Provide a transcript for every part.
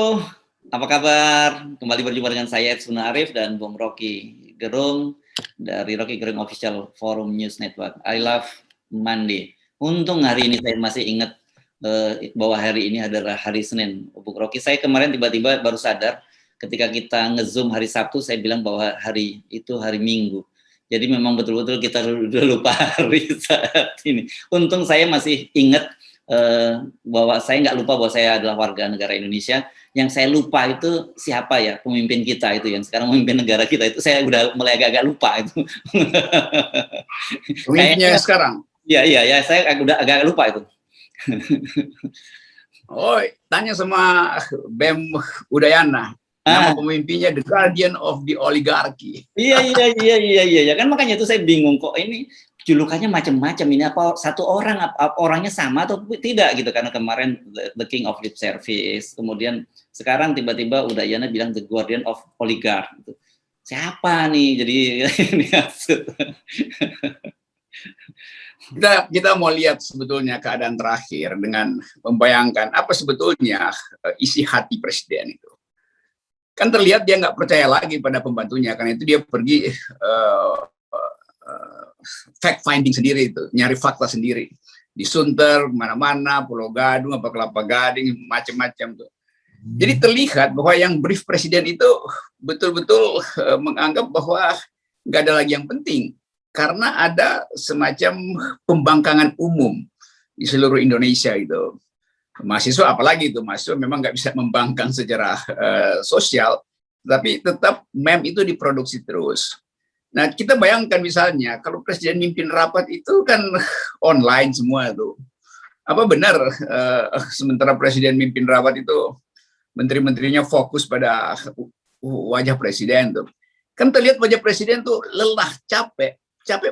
Halo, apa kabar? Kembali berjumpa dengan saya Edson Arif dan Bung Rocky Gerung dari Rocky Gerung Official Forum News Network. I love Monday. Untung hari ini saya masih ingat bahwa hari ini adalah hari Senin. Bung Rocky, saya kemarin tiba-tiba baru sadar ketika kita nge-zoom hari Sabtu, saya bilang bahwa hari itu hari Minggu. Jadi memang betul-betul kita udah lupa hari saat ini. Untung saya masih ingat bahwa saya nggak lupa bahwa saya adalah warga negara Indonesia. Yang saya lupa itu siapa ya pemimpin kita itu yang sekarang memimpin negara kita itu, saya udah mulai agak-agak lupa itu. Pemimpinnya sekarang? Iya, saya udah agak lupa itu. Oh, tanya sama Bem Udayana. Nama pemimpinnya The Guardian of the Oligarchy. Iya, kan makanya itu saya bingung kok ini julukannya macam-macam, ini apa satu orang, orangnya sama atau tidak gitu, karena kemarin the King of Lip Service, kemudian sekarang tiba-tiba Udayana bilang The Guardian of Oligarch gitu. Siapa nih jadi ini kita mau lihat sebetulnya keadaan terakhir dengan membayangkan apa sebetulnya isi hati presiden itu. Kan terlihat dia nggak percaya lagi pada pembantunya, karena itu dia pergi fact finding sendiri, itu nyari fakta sendiri di Sunter, mana-mana, Pulau Gadung, apa Kelapa Gading, macam-macam tuh. Jadi terlihat bahwa yang brief presiden itu betul-betul menganggap bahwa nggak ada lagi yang penting, karena ada semacam pembangkangan umum di seluruh Indonesia itu. Mahasiswa apalagi itu, mahasiswa memang nggak bisa membangkang secara sosial, tapi tetap meme itu diproduksi terus. Nah, kita bayangkan misalnya kalau presiden mimpin rapat itu kan online semua tuh. Apa benar sementara presiden mimpin rapat itu menteri-menterinya fokus pada wajah presiden tuh? Kan terlihat wajah presiden tuh lelah, capek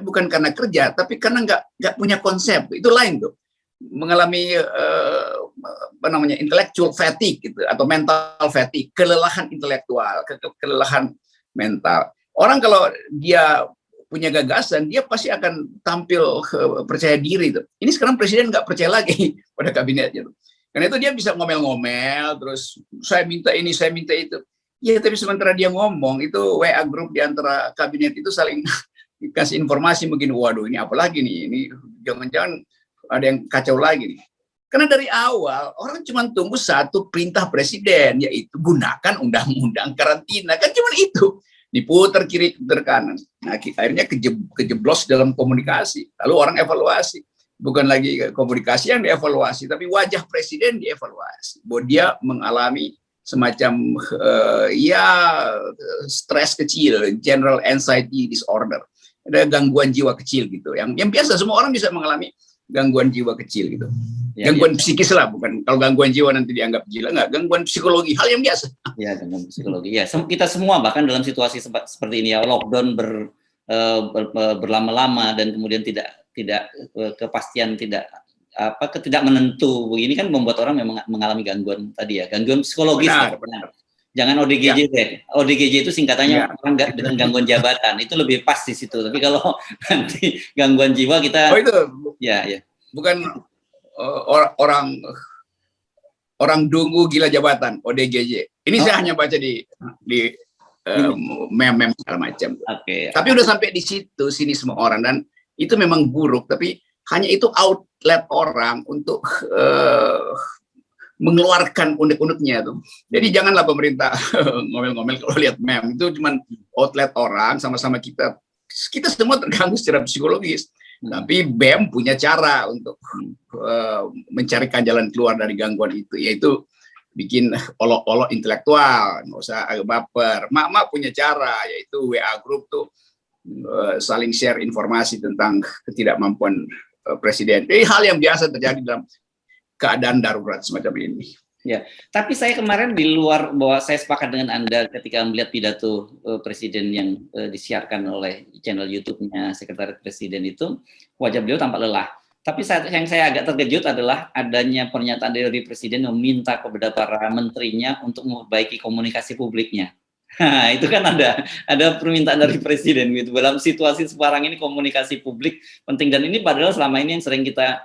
bukan karena kerja, tapi karena nggak punya konsep. Itu lain tuh, mengalami apa namanya intellectual fatigue gitu, atau mental fatigue, kelelahan intelektual, kelelahan mental. Orang kalau dia punya gagasan, dia pasti akan tampil percaya diri tuh. Ini sekarang presiden nggak percaya lagi pada kabinetnya tuh. Karena itu dia bisa ngomel-ngomel, terus saya minta ini, saya minta itu. Ya, tapi sementara dia ngomong, itu WA grup di antara kabinet itu saling kasih informasi, mungkin waduh ini apa lagi nih, ini jangan-jangan ada yang kacau lagi nih. Karena dari awal orang cuma tunggu satu perintah presiden, yaitu gunakan undang-undang karantina, kan cuma itu, diputar kiri putar kanan. Nah, akhirnya kejeblos dalam komunikasi, lalu orang evaluasi, bukan lagi komunikasi yang dievaluasi, tapi wajah presiden dievaluasi, bahwa dia mengalami semacam stres kecil, general anxiety disorder, ada gangguan jiwa kecil gitu, yang biasa semua orang bisa mengalami gangguan jiwa kecil gitu. Gangguan psikis lah, bukan, kalau gangguan jiwa nanti dianggap gila, nggak, gangguan psikologi, hal yang biasa. Ya, gangguan psikologi. Ya, kita semua bahkan dalam situasi seperti ini ya, lockdown berlama-lama dan kemudian tidak kepastian, tidak menentu begini kan membuat orang memang mengalami gangguan tadi ya, gangguan psikologis. Benar. Jangan ODGJ deh. ODGJ itu singkatannya orang dengan gangguan jabatan. Itu lebih pas di situ. Tapi kalau nanti gangguan jiwa kita itu ya. Bukan orang dungu gila jabatan, ODGJ. Ini saya hanya baca di meme segala macam. Tapi udah sampai di situ sini semua orang, dan itu memang buruk, tapi hanya itu outlet orang untuk mengeluarkan unek-uneknya tuh. Jadi janganlah pemerintah ngomel-ngomel kalau lihat meme, itu cuma outlet orang, sama-sama kita semua terganggu secara psikologis. Tapi BEM punya cara untuk mencarikan jalan keluar dari gangguan itu, yaitu bikin olok-olok intelektual, nggak usah agak baper. Mak punya cara, yaitu WA group tuh saling share informasi tentang ketidakmampuan presiden. Ini hal yang biasa terjadi dalam keadaan darurat semacam ini. Ya, tapi saya kemarin di luar bahwa saya sepakat dengan Anda ketika melihat pidato presiden yang disiarkan oleh channel YouTube-nya Sekretariat Presiden itu, wajah beliau tampak lelah. Tapi yang saya agak terkejut adalah adanya pernyataan dari presiden meminta kepada para menterinya untuk memperbaiki komunikasi publiknya. Nah, itu kan ada permintaan dari presiden gitu. Dalam situasi sekarang ini komunikasi publik penting, dan ini padahal selama ini yang sering kita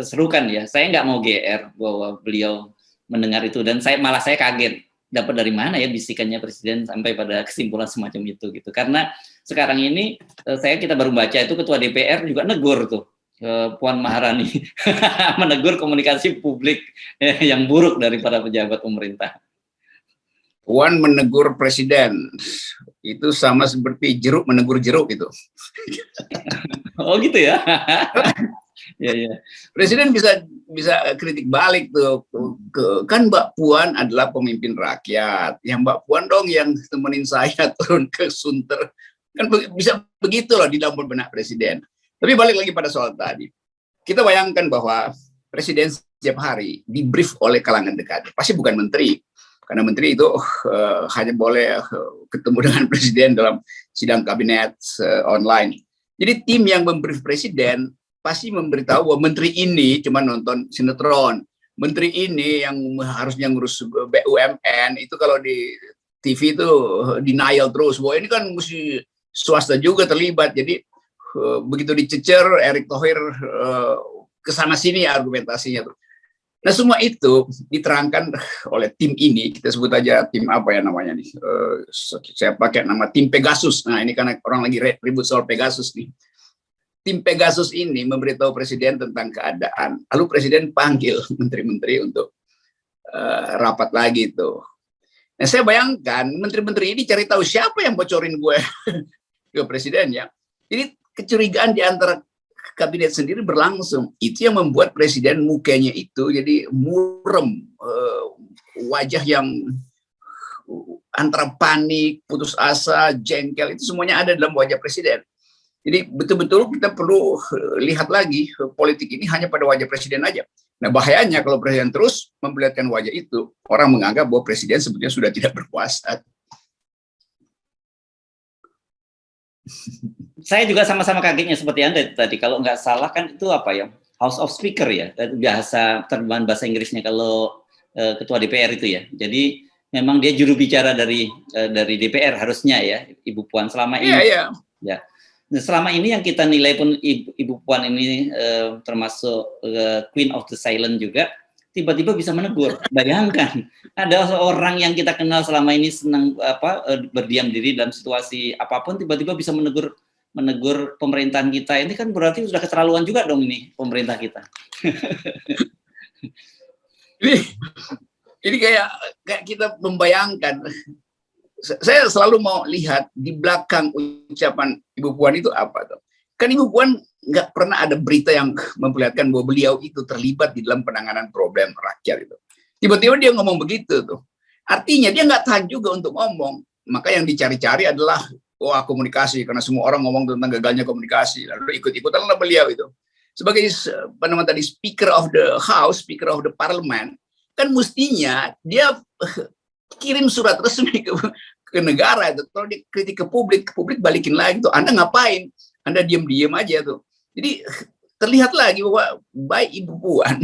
serukan ya. Saya nggak mau GR bahwa beliau mendengar itu, dan saya kaget dapat dari mana ya bisikannya presiden sampai pada kesimpulan semacam itu gitu. Karena sekarang ini kita baru baca itu ketua DPR juga negur tuh Puan Maharani menegur komunikasi publik yang buruk dari para pejabat pemerintah. Puan menegur presiden itu sama seperti jeruk menegur jeruk itu. Oh gitu ya. Ya, ya. Presiden bisa kritik balik tuh, kan Mbak Puan adalah pemimpin rakyat, yang Mbak Puan dong yang temenin saya turun ke Sunter, kan bisa begitu loh di dalam benak presiden. Tapi balik lagi pada soal tadi, kita bayangkan bahwa presiden setiap hari di brief oleh kalangan dekat, pasti bukan menteri, karena menteri itu hanya boleh ketemu dengan presiden dalam sidang kabinet online. Jadi tim yang membrief presiden pasti memberitahu bahwa menteri ini cuma nonton sinetron, menteri ini yang harusnya ngurus BUMN itu kalau di TV itu denial terus, bahwa ini kan mesti swasta juga terlibat. Jadi begitu dicecer Erick Thohir kesana sini argumentasinya tuh. Nah semua itu diterangkan oleh tim ini, kita sebut aja tim apa ya namanya nih, saya pakai nama tim Pegasus. Nah ini karena orang lagi ribut soal Pegasus nih. Tim Pegasus ini memberitahu presiden tentang keadaan, lalu presiden panggil menteri-menteri untuk rapat lagi itu. Nah saya bayangkan menteri-menteri ini cari tahu siapa yang bocorin gue ke presiden ya. Jadi kecurigaan di antara kabinet sendiri berlangsung. Itu yang membuat presiden mukanya itu jadi murem, wajah yang antara panik, putus asa, jengkel, itu semuanya ada dalam wajah presiden. Jadi betul-betul kita perlu lihat lagi politik ini hanya pada wajah presiden aja. Nah bahayanya kalau presiden terus memperlihatkan wajah itu, orang menganggap bahwa presiden sebetulnya sudah tidak berkuasa. Saya juga sama-sama kagetnya seperti Anda tadi. Kalau nggak salah kan itu apa ya, House of Speaker ya, bahasa terjemahan bahasa Inggrisnya kalau ketua DPR itu ya. Jadi memang dia juru bicara dari DPR harusnya ya, Ibu Puan selama ini. Iya. Ya. Nah, selama ini yang kita nilai pun Ibu Puan ini termasuk Queen of the Silent juga, tiba-tiba bisa menegur. Bayangkan ada seorang yang kita kenal selama ini senang berdiam diri dalam situasi apapun, tiba-tiba bisa menegur pemerintahan kita. Ini kan berarti sudah keterlaluan juga dong ini pemerintah kita. ini kayak kita membayangkan. Saya selalu mau lihat di belakang ucapan Ibu Puan itu apa tuh. Kan Ibu Puan nggak pernah ada berita yang memperlihatkan bahwa beliau itu terlibat di dalam penanganan problem rakyat itu. Tiba-tiba dia ngomong begitu tuh. Artinya dia nggak tahan juga untuk ngomong. Maka yang dicari-cari adalah komunikasi, karena semua orang ngomong tentang gagalnya komunikasi. Lalu ikut-ikutanlah beliau itu. Sebagai Speaker of the House, Speaker of the Parliament, kan mestinya dia kirim surat resmi ke negara itu. Kalau dikritik ke publik balikin lagi tuh. Anda ngapain? Anda diam-diam aja tuh. Jadi terlihat lagi bahwa baik Ibu Puan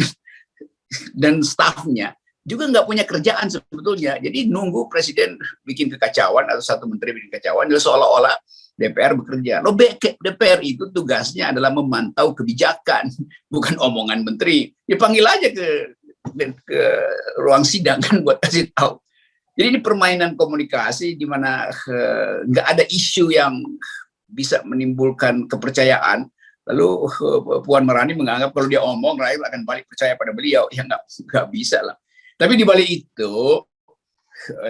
dan stafnya juga nggak punya kerjaan sebetulnya. Jadi nunggu presiden bikin kekacauan atau satu menteri bikin kekacauan, jadi seolah-olah DPR bekerja. Loh, DPR itu tugasnya adalah memantau kebijakan, bukan omongan menteri. Dipanggil aja ke ruang sidang kan buat kasih tahu. Jadi ini permainan komunikasi di mana nggak ada isu yang bisa menimbulkan kepercayaan. Lalu Puan Maharani menganggap kalau dia omong rakyat akan balik percaya pada beliau. Ya nggak bisa lah. Tapi di balik itu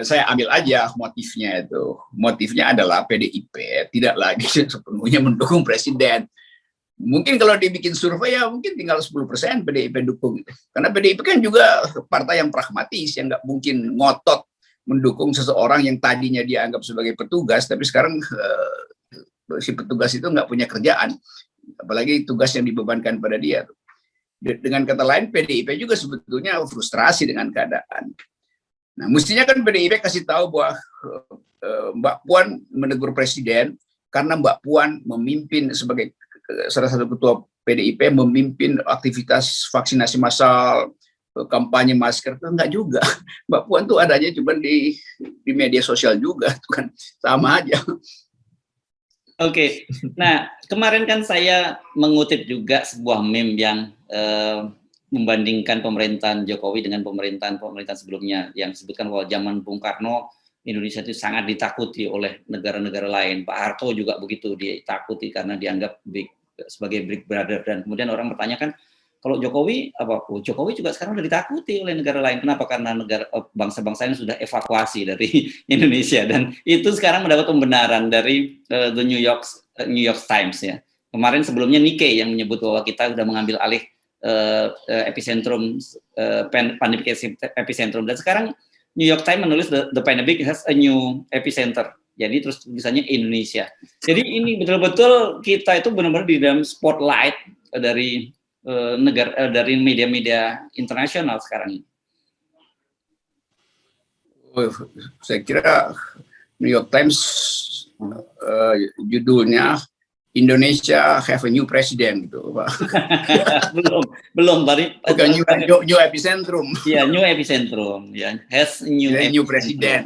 saya ambil aja motifnya itu. Motifnya adalah PDIP tidak lagi sepenuhnya mendukung presiden. Mungkin kalau dibikin survei ya mungkin tinggal 10% PDIP dukung. Karena PDIP kan juga partai yang pragmatis, yang nggak mungkin ngotot mendukung seseorang yang tadinya dianggap sebagai petugas, tapi sekarang si petugas itu nggak punya kerjaan, apalagi tugas yang dibebankan pada dia. Dengan kata lain, PDIP juga sebetulnya frustrasi dengan keadaan. Nah, mestinya kan PDIP kasih tahu bahwa Mbak Puan menegur presiden karena Mbak Puan memimpin sebagai salah satu ketua PDIP, memimpin aktivitas vaksinasi massal, kampanye masker. Itu enggak juga. Mbak Puan tuh adanya cuma di media sosial juga, itu kan sama aja. Oke. Nah, kemarin kan saya mengutip juga sebuah meme yang membandingkan pemerintahan Jokowi dengan pemerintahan sebelumnya yang disebutkan bahwa zaman Bung Karno Indonesia itu sangat ditakuti oleh negara-negara lain. Pak Harto juga begitu, ditakuti karena dianggap sebagai big brother. Dan kemudian orang bertanyakan, kalau Jokowi, Jokowi juga sekarang sudah ditakuti oleh negara lain. Kenapa? Karena bangsa-bangsa yang sudah evakuasi dari Indonesia. Dan itu sekarang mendapat pembenaran dari The New York Times ya. Kemarin sebelumnya Nikkei yang menyebut bahwa kita sudah mengambil alih epicentrum, pandemic epicentrum. Dan sekarang New York Times menulis the pandemic has a new epicenter. Jadi terus tulisannya Indonesia. Jadi ini betul-betul kita itu benar-benar di dalam spotlight dari dari media-media internasional sekarang ini. Saya kira New York Times judulnya Indonesia have a new president gitu, Pak. belum bukan new epicentrum. Ya, new epicentrum ya, has new president.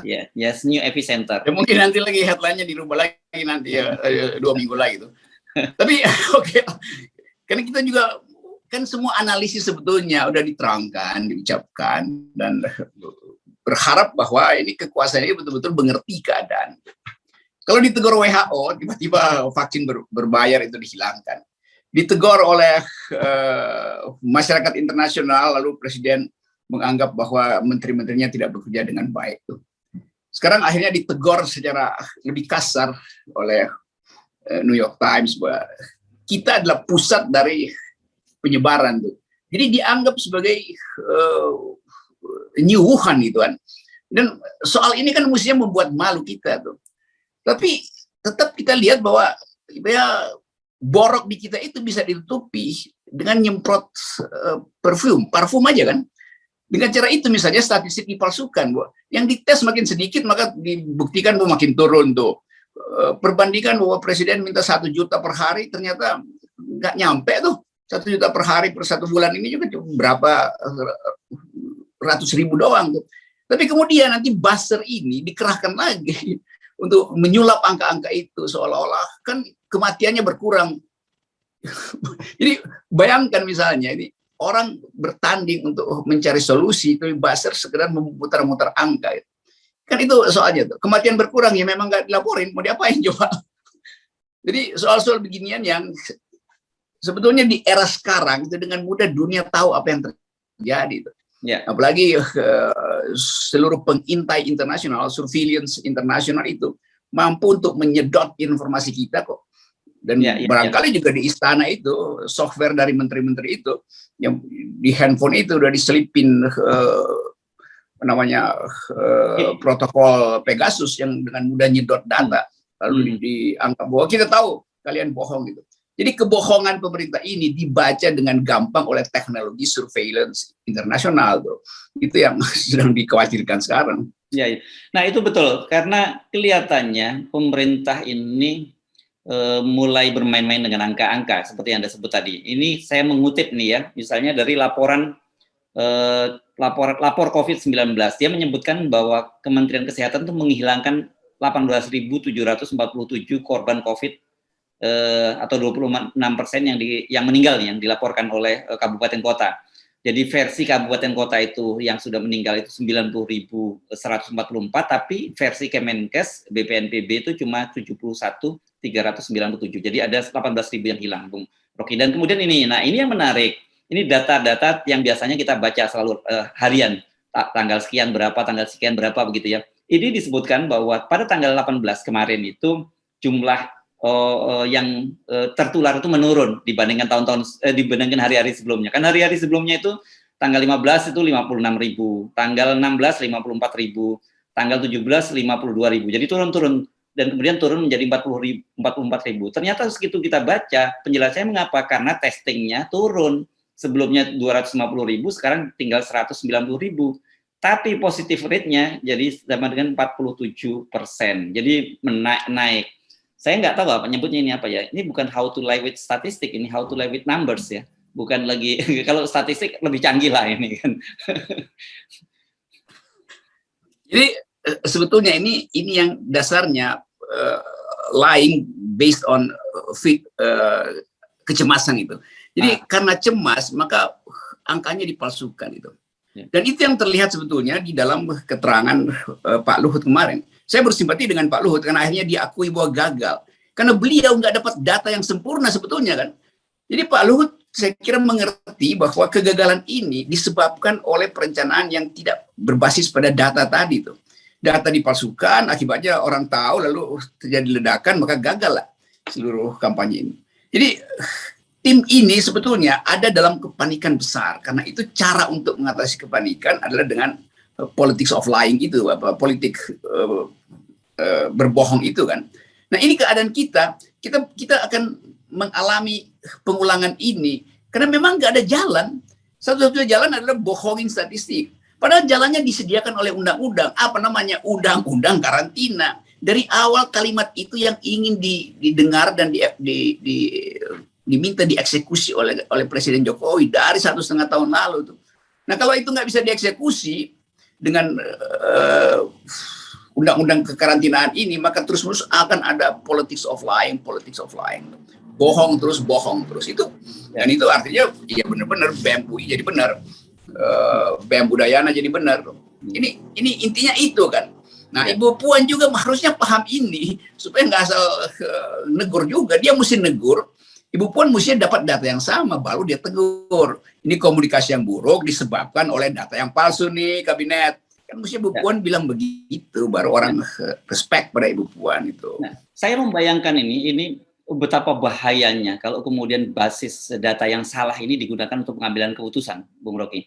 Ya, yes, new epicenter. Ya, mungkin nanti lagi headline-nya dirubah lagi nanti ya 2 minggu lagi tuh. Tapi oke. Karena kita juga kan semua analisis sebetulnya udah diterangkan, diucapkan, dan berharap bahwa ini kekuasaan ini betul-betul mengerti keadaan. Kalau ditegur WHO, tiba-tiba vaksin berbayar itu dihilangkan. Ditegur oleh masyarakat internasional, lalu Presiden menganggap bahwa menteri-menterinya tidak bekerja dengan baik. Sekarang akhirnya ditegur secara lebih kasar oleh New York Times bahwa kita adalah pusat dari penyebaran tuh. Jadi dianggap sebagai New Wuhan gitu kan. Dan soal ini kan mestinya membuat malu kita tuh. Tapi tetap kita lihat bahwa ya, borok di kita itu bisa ditutupi dengan nyemprot parfum aja kan. Dengan cara itu misalnya statistik dipalsukan, bahwa yang dites makin sedikit maka dibuktikan bahwa makin turun tuh. Perbandingan bahwa Presiden minta 1 juta per hari ternyata nggak nyampe tuh. 1 juta per hari per 1 bulan ini juga cuma berapa ratus ribu doang tuh. Tapi kemudian nanti buzzer ini dikerahkan lagi untuk menyulap angka-angka itu seolah-olah kan kematiannya berkurang. Jadi bayangkan misalnya ini orang bertanding untuk mencari solusi, tapi buzzer sekedar memutar-mutar angka. Kan itu soalnya tuh. Kematian berkurang ya memang nggak dilaporin, mau diapain coba. Jadi soal-soal beginian yang sebetulnya di era sekarang itu dengan mudah dunia tahu apa yang terjadi. Ya. Apalagi seluruh pengintai internasional, surveillance internasional itu mampu untuk menyedot informasi kita kok. Dan barangkali juga di istana itu software dari menteri-menteri itu yang di handphone itu udah diselipin protokol Pegasus yang dengan mudah nyedot data lalu dianggap bahwa kita tahu kalian bohong gitu. Jadi kebohongan pemerintah ini dibaca dengan gampang oleh teknologi surveillance internasional tuh. Itu yang sedang dikhawatirkan sekarang. Ya. Nah itu betul karena kelihatannya pemerintah ini mulai bermain-main dengan angka-angka seperti yang Anda sebut tadi. Ini saya mengutip nih ya, misalnya dari lapor COVID-19, dia menyebutkan bahwa Kementerian Kesehatan itu menghilangkan 18.747 korban COVID atau 26% yang meninggal yang dilaporkan oleh kabupaten kota. Jadi versi kabupaten kota itu yang sudah meninggal itu 90.144, tapi versi Kemenkes BPNPB itu cuma 71.397. Jadi ada 18.000 yang hilang, Bung Rocky. Dan kemudian ini yang menarik. Ini data-data yang biasanya kita baca selalu harian, tanggal sekian berapa begitu ya. Ini disebutkan bahwa pada tanggal 18 kemarin itu jumlah yang tertular itu menurun dibandingkan dibandingkan hari-hari sebelumnya. Kan hari-hari sebelumnya itu tanggal 15 itu 56.000, tanggal 16 54.000, tanggal 17 52.000. Jadi turun-turun dan kemudian turun menjadi 44.000. Ternyata segitu kita baca penjelasannya mengapa? Karena testingnya turun. Sebelumnya 250.000, sekarang tinggal 190.000. Tapi positive rate-nya jadi sama dengan 47%. Jadi naik. Saya nggak tahu apa nyebutnya ini apa ya. Ini bukan how to live with statistik, ini how to live with numbers ya. Bukan lagi kalau statistik lebih canggih lah ini kan. Jadi sebetulnya ini yang dasarnya lying based on kecemasan itu. Jadi karena cemas, maka angkanya dipalsukan itu. Dan itu yang terlihat sebetulnya di dalam keterangan Pak Luhut kemarin. Saya bersimpati dengan Pak Luhut karena akhirnya diakui bahwa gagal. Karena beliau nggak dapat data yang sempurna sebetulnya kan. Jadi Pak Luhut saya kira mengerti bahwa kegagalan ini disebabkan oleh perencanaan yang tidak berbasis pada data tadi tuh. Data dipalsukan, akibatnya orang tahu lalu terjadi ledakan, maka gagal lah seluruh kampanye ini. Jadi tim ini sebetulnya ada dalam kepanikan besar, karena itu cara untuk mengatasi kepanikan adalah dengan politics of lying itu, politik berbohong itu kan. Nah ini keadaan kita akan mengalami pengulangan ini karena memang nggak ada jalan. Satu-satunya jalan adalah bohongin statistik. Padahal jalannya disediakan oleh undang-undang, apa namanya, undang-undang karantina. Dari awal kalimat itu yang ingin didengar dan diminta dieksekusi oleh Presiden Jokowi dari 1,5 tahun lalu tuh. Nah kalau itu nggak bisa dieksekusi dengan undang-undang kekarantinaan ini, maka terus-menerus akan ada politics of lying, bohong terus itu. Dan itu artinya ya benar-benar BEM UI jadi benar, BEM Budayana jadi benar. Ini intinya itu kan. Nah, Ibu Puan juga harusnya paham ini supaya nggak asal negur juga. Dia mesti negur. Ibu Puan mesti dapat data yang sama baru dia tegur. Ini komunikasi yang buruk disebabkan oleh data yang palsu nih kabinet. Kan mesti Ibu Puan bilang begitu baru orang respect pada Ibu Puan itu. Nah, saya membayangkan ini betapa bahayanya kalau kemudian basis data yang salah ini digunakan untuk pengambilan keputusan, Bung Rocky.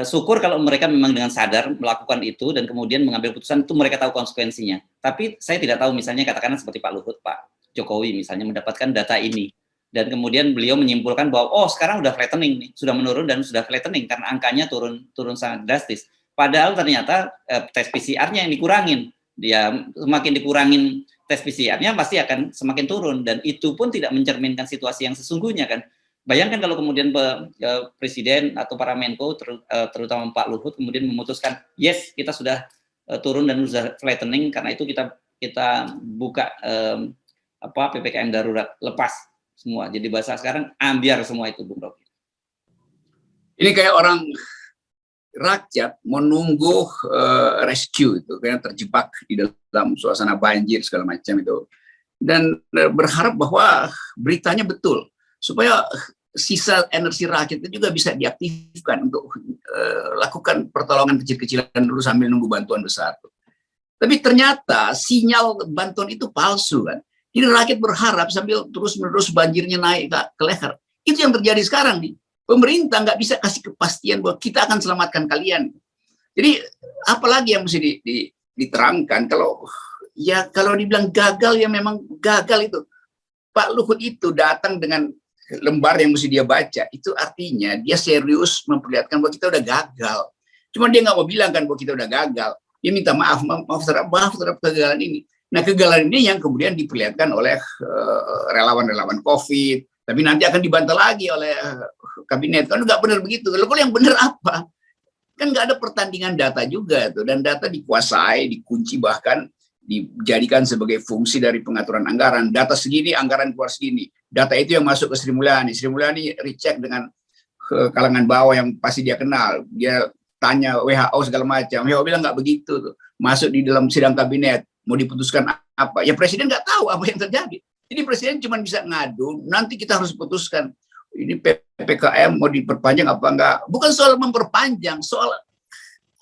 Syukur kalau mereka memang dengan sadar melakukan itu dan kemudian mengambil keputusan itu mereka tahu konsekuensinya. Tapi saya tidak tahu misalnya katakanlah seperti Pak Luhut, Pak Jokowi misalnya mendapatkan data ini dan kemudian beliau menyimpulkan bahwa oh sekarang sudah flattening nih, sudah menurun dan sudah flattening karena angkanya turun sangat drastis. Padahal ternyata tes PCR-nya yang dikurangin. Dia semakin dikurangin tes PCR-nya pasti akan semakin turun dan itu pun tidak mencerminkan situasi yang sesungguhnya kan. Bayangkan kalau kemudian Presiden atau para Menko, terutama Pak Luhut, kemudian memutuskan, yes kita sudah turun dan sudah flattening, karena itu kita buka PPKM darurat, lepas semua. Jadi bahasa sekarang ambiar semua itu, Bung Rocky. Ini kayak orang rakyat menunggu rescue itu, kayak terjebak di dalam suasana banjir segala macam itu, dan berharap bahwa beritanya betul supaya sisa energi rakyat itu juga bisa diaktifkan untuk lakukan pertolongan kecil-kecilan dulu sambil nunggu bantuan besar. Tapi ternyata sinyal bantuan itu palsu kan. Jadi rakyat berharap sambil terus-menerus banjirnya naik ke leher. Itu yang terjadi sekarang nih. Pemerintah nggak bisa kasih kepastian bahwa kita akan selamatkan kalian. Jadi apalagi yang mesti diterangkan kalau dibilang gagal ya memang gagal itu. Pak Luhut itu datang dengan lembar yang mesti dia baca, itu artinya dia serius memperlihatkan bahwa kita udah gagal. Cuma dia nggak mau bilang kan bahwa kita udah gagal. Dia minta maaf terhadap kegagalan ini. Nah kegagalan ini yang kemudian diperlihatkan oleh relawan-relawan COVID, tapi nanti akan dibantah lagi oleh kabinet. Kan nggak benar begitu. Kalau yang benar apa? Kan nggak ada pertandingan data juga tuh, dan data dikuasai, dikunci bahkan dijadikan sebagai fungsi dari pengaturan anggaran. Data segini, anggaran keluar segini. Data itu yang masuk ke Sri Mulyani. Sri Mulyani recheck dengan kalangan bawah yang pasti dia kenal. Dia tanya WHO segala macam. WHO bilang nggak begitu tuh. Masuk di dalam sidang kabinet, mau diputuskan apa. Ya presiden nggak tahu apa yang terjadi. Jadi presiden cuma bisa ngadu, nanti kita harus putuskan. Ini PPKM mau diperpanjang apa enggak. Bukan soal memperpanjang, soal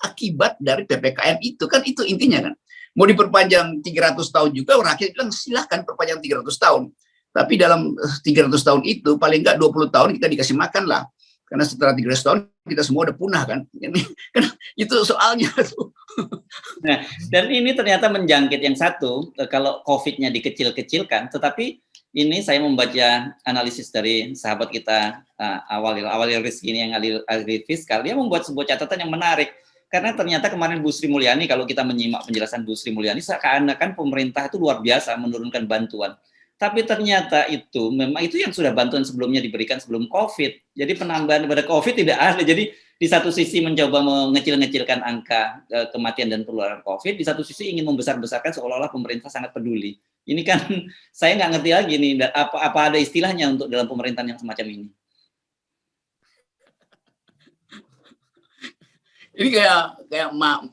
akibat dari PPKM itu. Kan itu intinya kan. Mau diperpanjang 300 tahun juga, rakyat bilang silahkan perpanjang 300 tahun. Tapi dalam 300 tahun itu, paling enggak 20 tahun kita dikasih makan lah. Karena setelah 300 tahun, kita semua udah punah kan. Itu soalnya. Nah, dan ini ternyata menjangkit yang satu, kalau COVID-nya dikecil-kecilkan, tetapi ini saya membaca analisis dari sahabat kita, Awalil Rizki ini yang ahli fiskal, dia membuat sebuah catatan yang menarik. Karena ternyata kemarin Bu Sri Mulyani, kalau kita menyimak penjelasan Bu Sri Mulyani, seakan-akan pemerintah itu luar biasa menurunkan bantuan. Tapi ternyata itu memang itu yang sudah bantuan sebelumnya diberikan sebelum COVID. Jadi penambahan pada COVID tidak ada. Jadi di satu sisi mencoba mengecil-ngecilkan angka kematian dan penularan COVID, di satu sisi ingin membesar-besarkan seolah-olah pemerintah sangat peduli. Ini kan saya nggak ngerti lagi nih, apa ada istilahnya untuk dalam pemerintahan yang semacam ini. Ini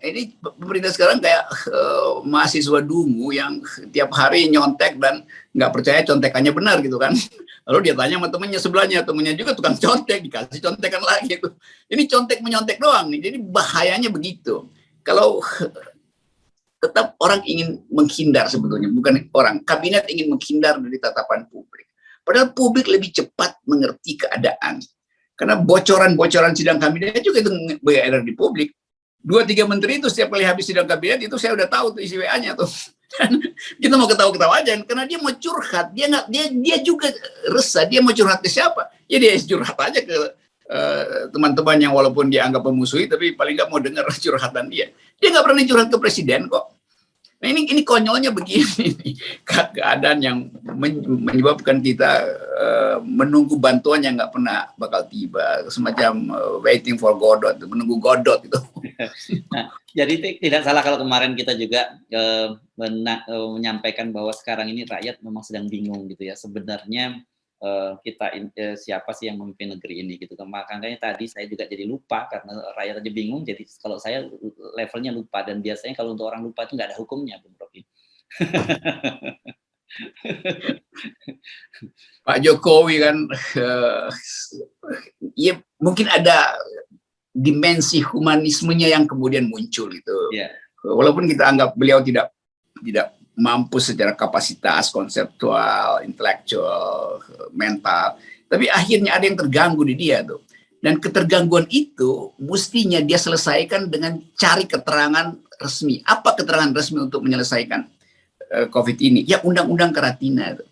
ini pemerintah sekarang kayak mahasiswa dungu yang tiap hari nyontek dan nggak percaya contekannya benar gitu kan. Lalu dia tanya sama temennya sebelahnya, temennya juga tukang contek, dikasih contekan lagi itu. Ini contek menyontek doang nih. Jadi bahayanya begitu. Kalau tetap orang ingin menghindar sebetulnya, bukan orang, kabinet ingin menghindar dari tatapan publik. Padahal publik lebih cepat mengerti keadaan. Karena bocoran-bocoran sidang kabinet juga itu beredar di publik. 2-3 menteri itu setiap kali habis sidang kabinet itu saya udah tahu tuh isi WA-nya tuh. Kita mau ketawa-ketawa aja karena dia mau curhat, dia juga resah, dia mau curhat ke siapa? Ya dia curhat aja ke teman-teman yang walaupun dia anggap memusuhi tapi paling nggak mau dengar curhatan dia. Dia nggak pernah curhat ke presiden kok. Nah ini konyolnya begini nih. Keadaan yang menyebabkan kita menunggu bantuan yang nggak pernah bakal tiba, semacam waiting for Godot, menunggu Godot itu. Nah, jadi tidak salah kalau kemarin kita juga menyampaikan bahwa sekarang ini rakyat memang sedang bingung gitu ya. Sebenarnya siapa sih yang memimpin negeri ini gitu. Makanya tadi saya juga jadi lupa karena rakyat aja bingung. Jadi kalau saya levelnya lupa, dan biasanya kalau untuk orang lupa itu nggak ada hukumnya, Bung Rocky. Pak Jokowi kan, ya mungkin ada dimensi humanismenya yang kemudian muncul itu. Yeah. Walaupun kita anggap beliau tidak mampu secara kapasitas konseptual, intelektual, mental, tapi akhirnya ada yang terganggu di dia tuh. Dan ketergangguan itu mestinya dia selesaikan dengan cari keterangan resmi. Apa keterangan resmi untuk menyelesaikan COVID ini? Ya undang-undang karantina tuh.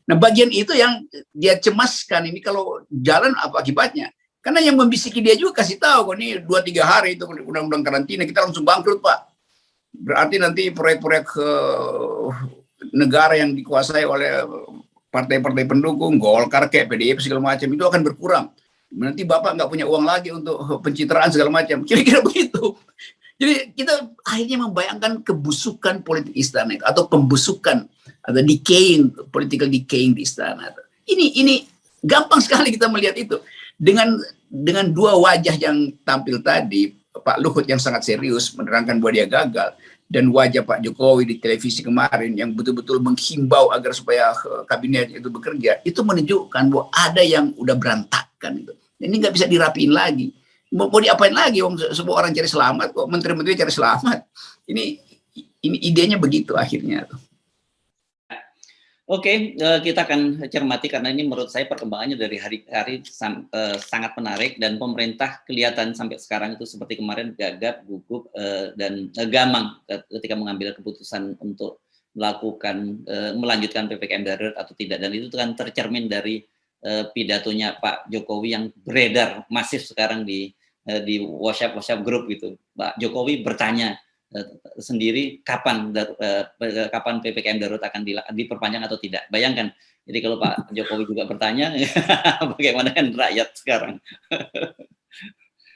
Nah bagian itu yang dia cemaskan, ini kalau jalan apa akibatnya? Karena yang membisiki dia juga kasih tahu kok ini 2-3 hari itu undang-undang karantina kita langsung bangkrut Pak. Berarti nanti proyek-proyek negara yang dikuasai oleh partai-partai pendukung, Golkar kayak PDIP segala macam itu akan berkurang. Nanti Bapak nggak punya uang lagi untuk pencitraan segala macam. Kira-kira begitu. Jadi kita akhirnya membayangkan kebusukan politik istana itu, atau pembusukan atau decaying, political decaying di istana. Ini gampang sekali kita melihat itu. Dengan dua wajah yang tampil tadi, Pak Luhut yang sangat serius menerangkan bahwa dia gagal, dan wajah Pak Jokowi di televisi kemarin yang betul-betul menghimbau agar supaya kabinet itu bekerja, itu menunjukkan bahwa ada yang udah berantakan itu. Ini nggak bisa dirapiin lagi. Mau diapain lagi? Semua orang cari selamat kok, menteri-menteri cari selamat. Ini idenya begitu akhirnya. Oke, kita akan cermati karena ini menurut saya perkembangannya dari hari-hari sangat menarik, dan pemerintah kelihatan sampai sekarang itu seperti kemarin gagap, gugup, dan gamang ketika mengambil keputusan untuk melakukan melanjutkan PPKM darurat atau tidak, dan itu kan tercermin dari pidatonya Pak Jokowi yang beredar masif sekarang di WhatsApp grup gitu. Pak Jokowi bertanya sendiri kapan PPKM darurat akan diperpanjang atau tidak. Bayangkan, jadi kalau Pak Jokowi juga bertanya, bagaimana kan rakyat sekarang?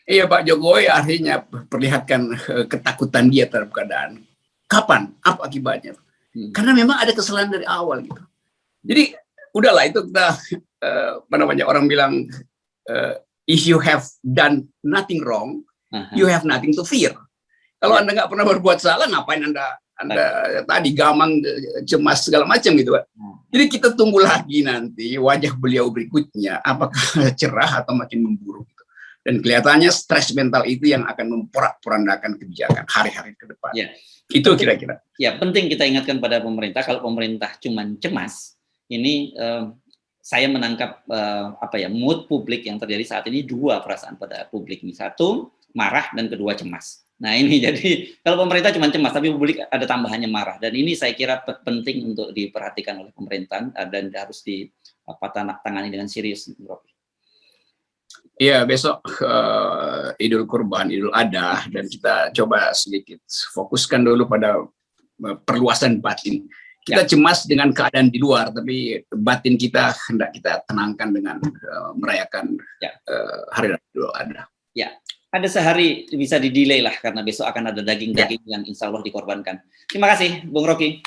Iya, Pak Jokowi akhirnya perlihatkan ketakutan dia terhadap keadaan. Kapan? Apa akibatnya? Karena memang ada kesalahan dari awal gitu. Jadi udahlah itu kita orang bilang if you have done nothing wrong, you have nothing to fear. Kalau Anda nggak pernah berbuat salah, ngapain Anda tadi gamang, cemas segala macam gitu, Pak. Jadi kita tunggu lagi nanti wajah beliau berikutnya, apakah cerah atau makin memburuk. Gitu. Dan kelihatannya stres mental itu yang akan memporak-porandakan kebijakan hari-hari ke depan. Ya. Itu kira-kira. Ya, penting kita ingatkan pada pemerintah, kalau pemerintah cuma cemas, ini saya menangkap mood publik yang terjadi saat ini, dua perasaan pada publik ini. Satu, marah, dan kedua cemas. Nah ini jadi kalau pemerintah cuma cemas, tapi publik ada tambahannya marah, dan ini saya kira penting untuk diperhatikan oleh pemerintahan dan harus ditangani dengan serius. Iya, besok Idul Kurban, Idul Adha, dan kita coba sedikit fokuskan dulu pada perluasan batin. Kita cemas dengan keadaan di luar, tapi batin kita hendak kita tenangkan dengan merayakan Hari Idul Adha. Ya. Ada sehari bisa di-delay lah karena besok akan ada daging-daging yang insya Allah dikorbankan. Terima kasih, Bung Rocky.